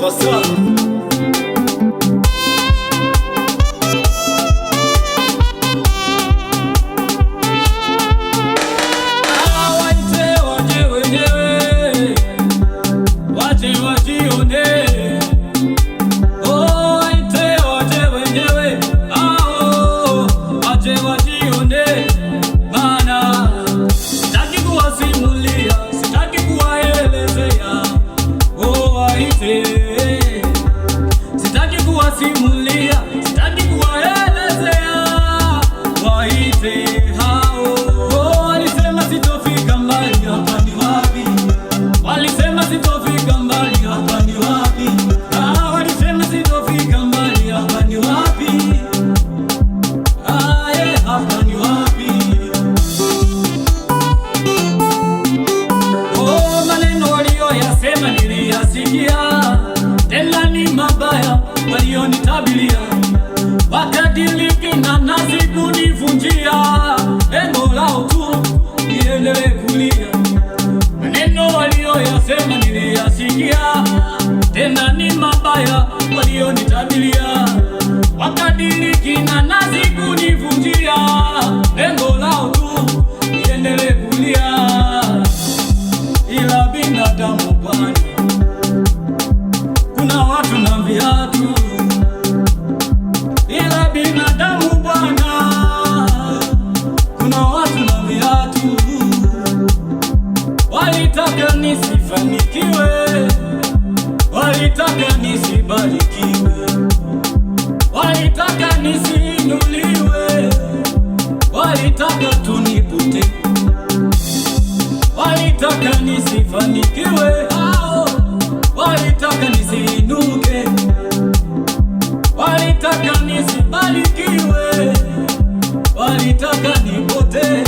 Mombasa. Sitaki kuwasimulia, sitaki kuwaelezea, waite hao. Oh, walisema sitofika mbali, hapa ni wapi? Walisema sitofika mbali, hapa ni wapi? Ah, walisema sitofika mbali, hapa ni wapi? Ah, yeah, hapa ni wapi? Oh, maneno walioyasema niliyasikia, tena ni mabaya walionitabilia, wakadiliki na nazi kunivunjia, lengo lao tu niendelee kulia. Maneno walioyasema niliyasikia, tena ni mabaya walionitabilia, wakadiliki na nazi kunivunjia, lengo lao tu niendelee kulia. Ila binadamu bwana, kuna watu na viatu. Ila binadamu bwana, kuna watu na viatu. Walitaka nisifanikiwe, walitaka nisibarikiwe, walitaka nisiinuliwe, walitaka tunipute, walitaka nisifanikiwe, walitaka nisiinuke, walitaka nisibarikiwe, walitaka nipote.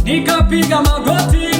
Nikapiga magoti